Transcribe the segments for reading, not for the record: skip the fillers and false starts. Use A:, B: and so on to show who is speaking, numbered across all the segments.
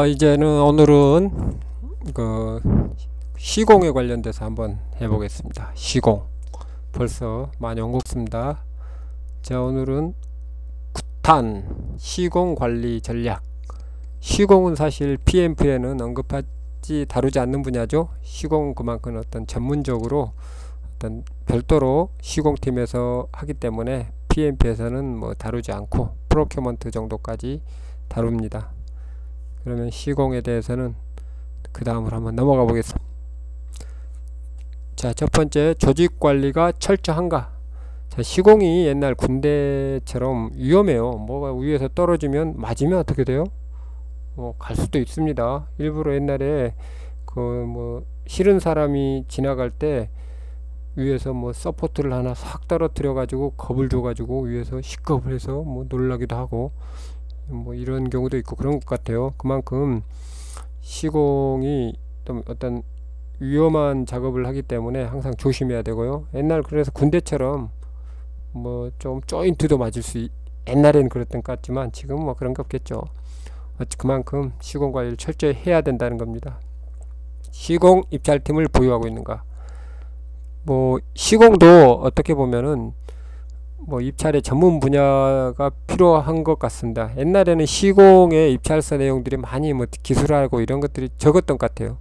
A: 이제는 오늘은 그 시공에 관련돼서 한번 해보겠습니다. 시공 벌써 많이 온 것 같습니다. 자, 오늘은 구탄 시공 관리 전략. 시공은 사실 PMF에는 다루지 않는 분야죠. 시공 그만큼 어떤 전문적으로 어떤 별도로 시공팀에서 하기 때문에 PMP에서는 뭐 다루지 않고 프로큐먼트 정도까지 다룹니다. 그러면 시공에 대해서는 그 다음으로 한번 넘어가 보겠습니다. 자, 첫 번째, 조직 관리가 철저한가. 자, 시공이 옛날 군대처럼 위험해요. 뭐가 위에서 떨어지면 맞으면 어떻게 돼요? 갈 수도 있습니다. 일부러 옛날에 싫은 사람이 지나갈 때 위에서 서포트를 하나 싹 떨어뜨려 가지고 겁을 줘 가지고 위에서 시겁을 해서 놀라기도 하고 이런 경우도 있고 그런 것 같아요. 그만큼 시공이 좀 어떤 위험한 작업을 하기 때문에 항상 조심해야 되고요. 옛날 그래서 군대처럼 좀 조인트도 맞을 옛날에는 그랬던 것 같지만 지금 그런 거 없겠죠. 그만큼 시공 관리를 철저히 해야 된다는 겁니다. 시공 입찰팀을 보유하고 있는가. 시공도 어떻게 보면은 입찰의 전문 분야가 필요한 것 같습니다. 옛날에는 시공의 입찰서 내용들이 많이 기술하고 이런 것들이 적었던 것 같아요.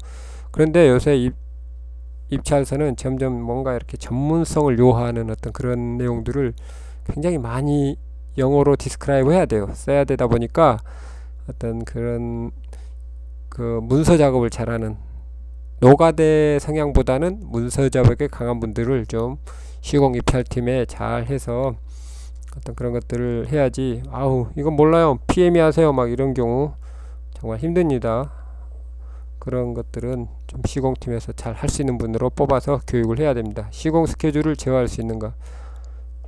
A: 그런데 요새 입찰서는 점점 뭔가 이렇게 전문성을 요하는 어떤 그런 내용들을 굉장히 많이 영어로 디스크라이브 해야 돼요. 써야 되다 보니까 어떤 그런 문서 작업을 잘하는 노가대 성향보다는 문서 작업에 강한 분들을 좀 시공 입찰팀에 잘 해서 어떤 그런 것들을 해야지. 이건 몰라요, PM이 하세요, 이런 경우 정말 힘듭니다. 그런 것들은 좀 시공팀에서 잘 할 수 있는 분으로 뽑아서 교육을 해야 됩니다. 시공 스케줄을 제어할 수 있는가.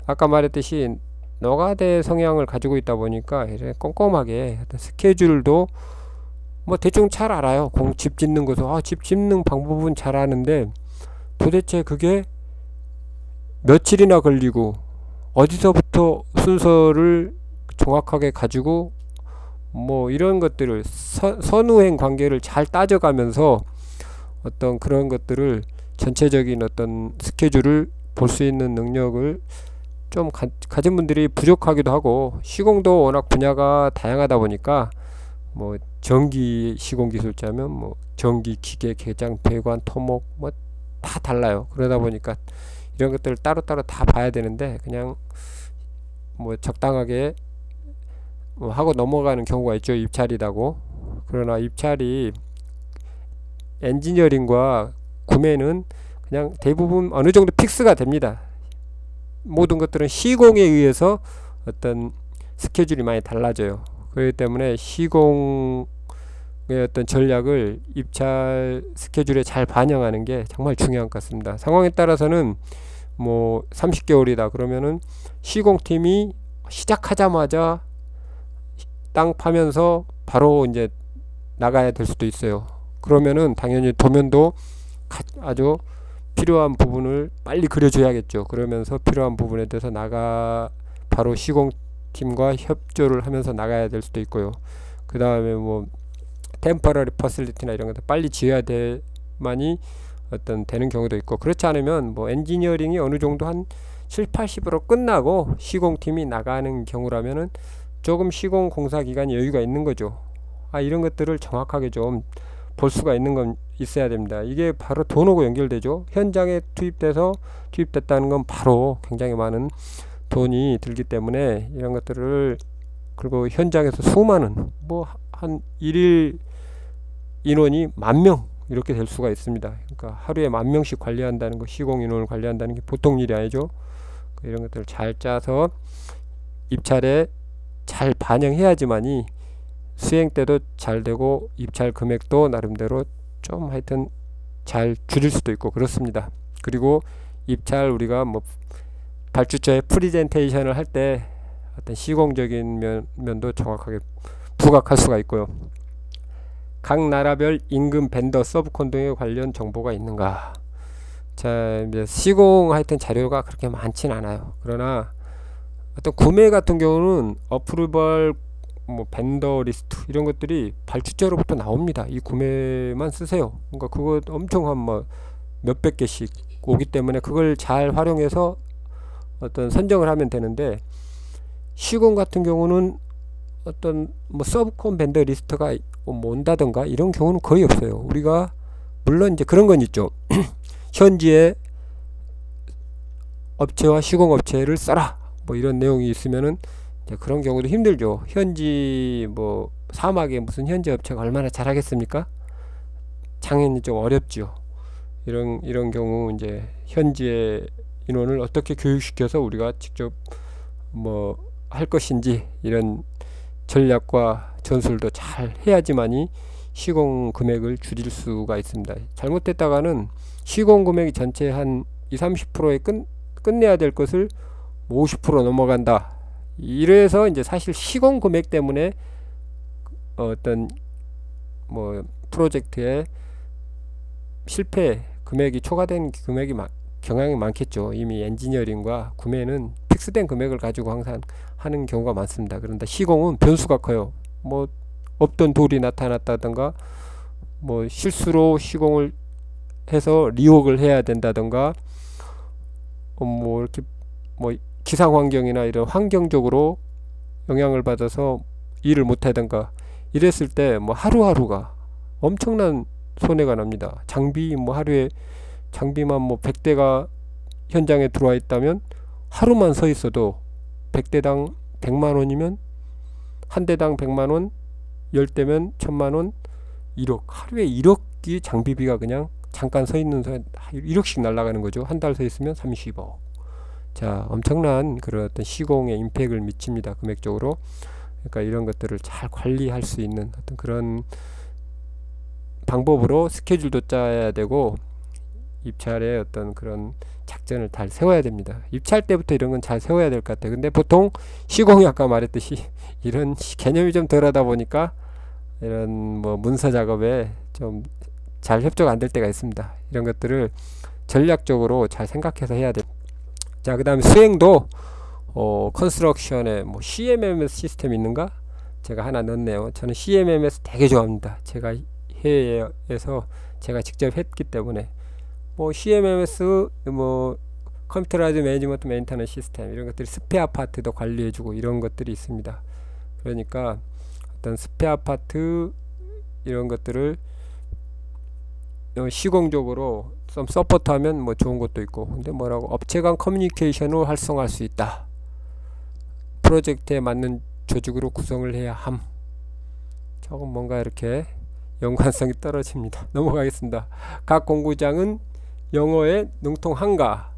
A: 아까 말했듯이 노가대 성향을 가지고 있다 보니까 이렇게 꼼꼼하게 스케줄도 대충 잘 알아요. 집 짓는 것도 집 짓는 방법은 잘 아는데 도대체 그게 며칠이나 걸리고 어디서부터 순서를 정확하게 가지고 이런 것들을 선후행 관계를 잘 따져가면서 어떤 그런 것들을 전체적인 어떤 스케줄을 볼 수 있는 능력을 좀 가진 분들이 부족하기도 하고, 시공도 워낙 분야가 다양하다 보니까 전기 시공 기술자면 전기 기계 개장 배관 토목 다 달라요. 그러다 보니까 이런 것들을 따로따로 다 봐야 되는데 그냥 적당하게 하고 넘어가는 경우가 있죠. 입찰이라고. 그러나 입찰이 엔지니어링과 구매는 그냥 대부분 어느 정도 픽스가 됩니다. 모든 것들은 시공에 의해서 어떤 스케줄이 많이 달라져요. 그렇기 때문에 시공의 어떤 전략을 입찰 스케줄에 잘 반영하는 게 정말 중요한 것 같습니다. 상황에 따라서는 30개월이다 그러면은 시공팀이 시작하자마자 땅 파면서 바로 이제 나가야 될 수도 있어요. 그러면은 당연히 도면도 아주 필요한 부분을 빨리 그려줘야겠죠. 그러면서 필요한 부분에 대해서 바로 시공팀과 협조를 하면서 나가야 될 수도 있고요. 그 다음에 템퍼러리 퍼실리티나 이런 것들 빨리 지어야 돼만이 되는 경우도 있고, 그렇지 않으면 엔지니어링이 어느 정도 한 70~80% 끝나고 시공팀이 나가는 경우라면은 조금 시공 공사 기간이 여유가 있는 거죠. 이런 것들을 정확하게 좀 볼 수가 있는 건 있어야 됩니다. 이게 바로 돈하고 연결되죠. 현장에 투입됐다는 건 바로 굉장히 많은 돈이 들기 때문에 이런 것들을, 그리고 현장에서 수많은 한 일일 인원이 10,000명 이렇게 될 수가 있습니다. 그러니까 하루에 10,000명씩 관리한다는 거, 시공 인원을 관리한다는 게 보통 일이 아니죠. 이런 것들을 잘 짜서 입찰에 잘 반영해야지만이 수행 때도 잘 되고 입찰 금액도 나름대로 좀 하여튼 잘 줄일 수도 있고 그렇습니다. 그리고 입찰 우리가 발주처에 프리젠테이션을 할 때 어떤 시공적인 면도 정확하게 부각할 수가 있고요. 각 나라별 임금 벤더 서브콘 등에 관련 정보가 있는가. 자, 이제 시공 하여튼 자료가 그렇게 많진 않아요. 그러나 어떤 구매 같은 경우는 어프루벌 뭐 벤더 리스트 이런 것들이 발주자로부터 나옵니다. 이 구매만 쓰세요. 그러니까 그거 엄청 한 뭐 몇백 개씩 오기 때문에 그걸 잘 활용해서 어떤 선정을 하면 되는데, 시공 같은 경우는 어떤 뭐 서브콘 벤더 리스트가 뭐 온다던가 이런 경우는 거의 없어요. 우리가 물론 이제 그런 건 있죠. 현지의 업체와 시공업체를 써라 뭐 이런 내용이 있으면은 이제 그런 경우도 힘들죠. 현지 뭐 사막에 무슨 현지 업체가 얼마나 잘하겠습니까? 당연히 좀 어렵죠. 이런 경우 이제 현지의 인원을 어떻게 교육시켜서 우리가 직접 뭐 할 것인지 이런 전략과 전술도 잘 해야지만이 시공 금액을 줄일 수가 있습니다. 잘못됐다가는 시공 금액이 전체 한 20-30%에 끝내야 될 것을 50% 넘어간다. 이래서 이제 사실 시공 금액 때문에 어떤 뭐 프로젝트의 실패 금액이 초과된 금액이 경향이 많겠죠. 이미 엔지니어링과 구매는 픽스된 금액을 가지고 항상 하는 경우가 많습니다. 그런데 시공은 변수가 커요. 뭐 없던 돌이 나타났다던가 뭐 실수로 시공을 해서 리웍을 해야 된다던가 뭐 이렇게 뭐 기상 환경이나 이런 환경적으로 영향을 받아서 일을 못 하던가 이랬을 때 뭐 하루하루가 엄청난 손해가 납니다. 장비 뭐 하루에 장비만 뭐 100대가 현장에 들어와 있다면 하루만 서 있어도 100대당 100만원이면 한 대당 100만원, 10대면 1000만원, 1억. 하루에 1억이 장비비가 그냥 잠깐 서 있는 1억씩 날아가는 거죠. 한 달 서 있으면 30억. 자, 엄청난 그런 어떤 시공에 임팩트를 미칩니다. 금액적으로. 그러니까 이런 것들을 잘 관리할 수 있는 어떤 그런 방법으로 스케줄도 짜야 되고 입찰에 어떤 그런 작전을 잘 세워야 됩니다. 입찰 때부터 이런 건 잘 세워야 될 것 같아요. 근데 보통 시공이 아까 말했듯이 이런 개념이 좀 덜하다 보니까 이런 뭐 문서 작업에 좀 잘 협조가 안 될 때가 있습니다. 이런 것들을 전략적으로 잘 생각해서 해야 돼요. 자, 그 다음에 수행도 컨스트럭션에 뭐 CMMS 시스템 있는가? 제가 하나 넣었네요. 저는 CMMS 되게 좋아합니다. 제가 해외에서 제가 직접 했기 때문에 뭐 CMMS 뭐 컴퓨터라이즈 매니지먼트 메인터넌스 시스템 이런 것들이 스페어 파트도 관리해주고 이런 것들이 있습니다. 그러니까 어떤 스페어 파트 이런 것들을 시공적으로 좀 서포트하면 뭐 좋은 것도 있고, 근데 뭐라고 업체 간 커뮤니케이션을 활성화할 수 있다. 프로젝트에 맞는 조직으로 구성을 해야 함. 조금 뭔가 이렇게 연관성이 떨어집니다. 넘어가겠습니다. 각 공구장은 영어에 능통한가?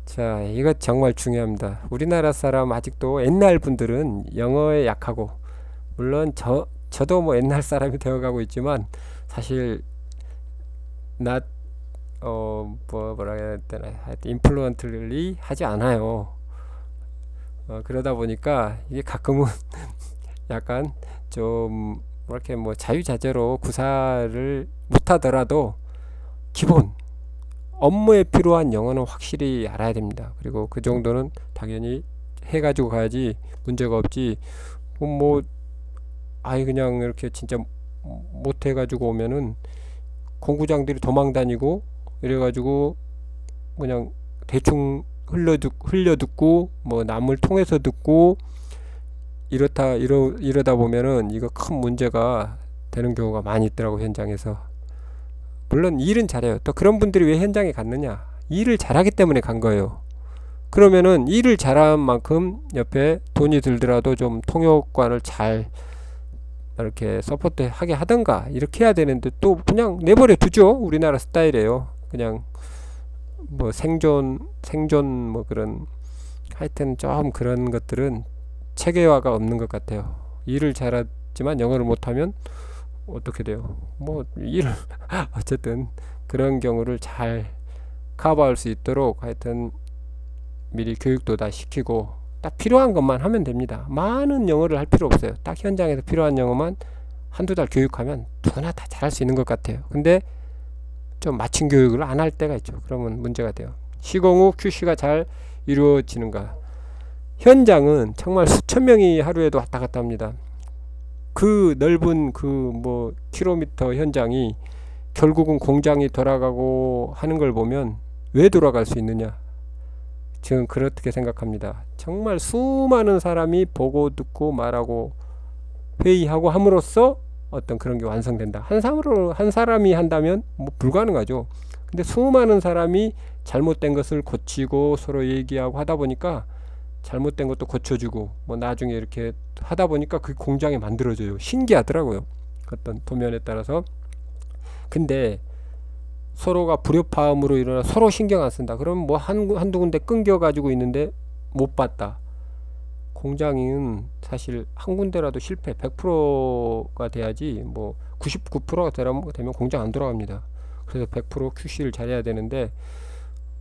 A: 자, 이거 정말 중요합니다. 우리나라 사람 아직도 옛날 분들은 영어에 약하고, 물론 저도 뭐 옛날 사람이 되어가고 있지만 사실 뭐라 해야 되나, 인플루언트리 하지 않아요. 그러다 보니까 이게 가끔은 약간 좀 이렇게 뭐 자유자재로 구사를 못하더라도 기본 업무에 필요한 영어는 확실히 알아야 됩니다. 그리고 그 정도는 당연히 해가지고 가야지 문제가 없지. 뭐 아예 그냥 이렇게 진짜 못 해가지고 오면은 공구장들이 도망 다니고 이래가지고 그냥 대충 흘려듣고 뭐 남을 통해서 듣고 이러다 보면은 이거 큰 문제가 되는 경우가 많이 있더라고, 현장에서. 물론 일은 잘해요. 또 그런 분들이 왜 현장에 갔느냐? 일을 잘하기 때문에 간 거예요. 그러면은 일을 잘한 만큼 옆에 돈이 들더라도 좀 통역관을 잘 이렇게 서포트하게 하던가 이렇게 해야 되는데 또 그냥 내버려 두죠. 우리나라 스타일이에요. 그냥 뭐 생존 뭐 그런, 하여튼 좀 그런 것들은 체계화가 없는 것 같아요. 일을 잘하지만 영어를 못하면 어떻게 돼요? 뭐 일을 어쨌든 그런 경우를 잘 커버할 수 있도록 하여튼 미리 교육도 다 시키고 딱 필요한 것만 하면 됩니다. 많은 영어를 할 필요 없어요. 딱 현장에서 필요한 영어만 한두 달 교육하면 누구나 다 잘할 수 있는 것 같아요. 근데 좀 맞춤 교육을 안 할 때가 있죠. 그러면 문제가 돼요. 시공 후 QC가 잘 이루어지는가? 현장은 정말 수천 명이 하루에도 왔다 갔다 합니다. 그 넓은 그 뭐 킬로미터 현장이 결국은 공장이 돌아가고 하는 걸 보면 왜 돌아갈 수 있느냐, 지금 그렇게 생각합니다. 정말 수많은 사람이 보고 듣고 말하고 회의하고 함으로써 어떤 그런 게 완성된다. 한 사람이 한다면 뭐 불가능하죠. 근데 수많은 사람이 잘못된 것을 고치고 서로 얘기하고 하다 보니까 잘못된 것도 고쳐주고 뭐 나중에 이렇게 하다 보니까 그 공장이 만들어져요. 신기하더라고요. 어떤 도면에 따라서. 근데 서로가 불협화음으로 일어나 서로 신경 안 쓴다. 그럼 뭐 한두 군데 끊겨 가지고 있는데 못 봤다. 공장은 사실 한 군데라도 실패 100%가 돼야지, 뭐 99%가 되면 공장 안 돌아갑니다. 그래서 100% QC를 잘해야 되는데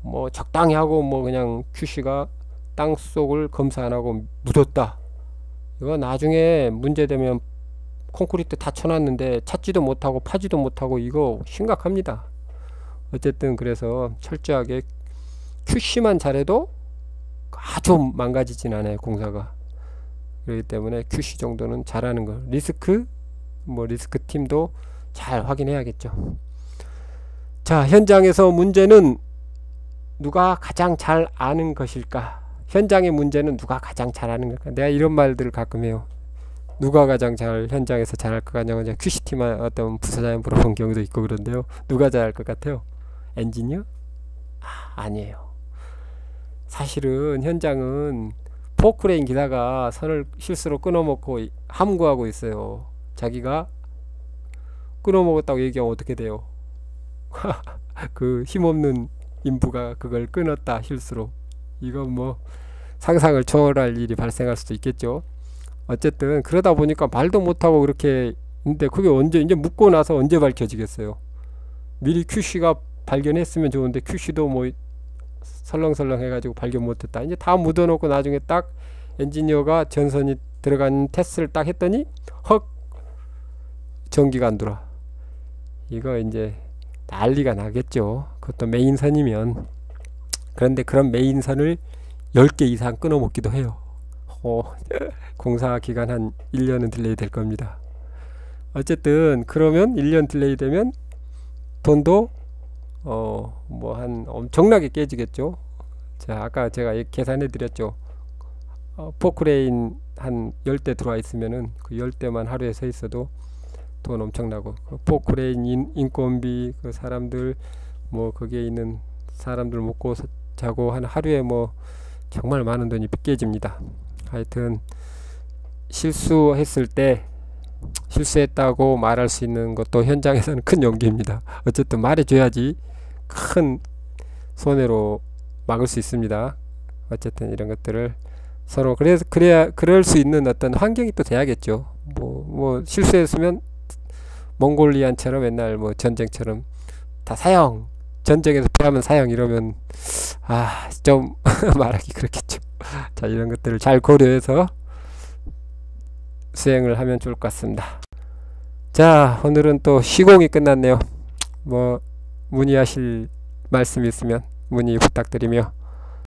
A: 뭐 적당히 하고 뭐 그냥 QC가 땅속을 검사 안 하고 묻었다. 이거 나중에 문제되면 콘크리트 다 쳐놨는데 찾지도 못하고 파지도 못하고 이거 심각합니다. 어쨌든 그래서 철저하게 QC만 잘해도 아주 망가지진 않아요, 공사가. 그렇기 때문에 QC 정도는 잘하는 거. 리스크 팀도 잘 확인해야겠죠. 자, 현장에서 문제는 누가 가장 잘 아는 것일까? 현장의 문제는 누가 가장 잘 아는 걸까? 내가 이런 말들을 가끔 해요. 누가 가장 잘 현장에서 잘할 것 같냐고 QC팀 어떤 부사장이 물어본 경우도 있고 그런데요. 누가 잘할 것 같아요? 엔지니어? 아니에요. 사실은 현장은 포크레인 기사가 선을 실수로 끊어먹고 함구하고 있어요. 자기가 끊어먹었다고 얘기하면 어떻게 돼요? 그 힘없는 인부가 그걸 끊었다 실수로. 이건 뭐 상상을 초월할 일이 발생할 수도 있겠죠. 어쨌든 그러다 보니까 말도 못하고 그렇게. 근데 그게 언제, 이제 묻고 나서 언제 밝혀지겠어요? 미리 QC가 발견했으면 좋은데 QC도 뭐 설렁설렁 해가지고 발견 못했다. 이제 다 묻어놓고 나중에 딱 엔지니어가 전선이 들어간 테스트를 딱 했더니 헉, 전기가 안 돌아. 이거 이제 난리가 나겠죠. 그것도 메인선이면. 그런데 그런 메인선을 10개 이상 끊어먹기도 해요. 공사 기간 한 1년은 딜레이 될 겁니다. 어쨌든 그러면 1년 딜레이 되면 돈도 뭐 한 엄청나게 깨지겠죠. 자, 아까 제가 계산해 드렸죠. 포크레인 한 10대 들어와 있으면은 그 10대만 하루에 서 있어도 돈 엄청나고, 그 포크레인 인건비, 그 사람들 뭐 거기에 있는 사람들 먹고 자고 한 하루에 뭐 정말 많은 돈이 깨집니다. 하여튼 실수했을 때 실수했다고 말할 수 있는 것도 현장에서는 큰 용기입니다. 어쨌든 말해줘야지 큰 손해로 막을 수 있습니다. 어쨌든 이런 것들을 서로 그럴 수 있는 어떤 환경이 또 돼야겠죠. 뭐 실수했으면 몽골리안처럼 옛날 뭐 전쟁처럼 다 사형, 전쟁에서 피하면 사형 이러면 좀 말하기 그렇겠죠. 자, 이런 것들을 잘 고려해서 수행을 하면 좋을 것 같습니다. 자, 오늘은 또 시공이 끝났네요. 뭐 문의하실 말씀 있으면 문의 부탁드리며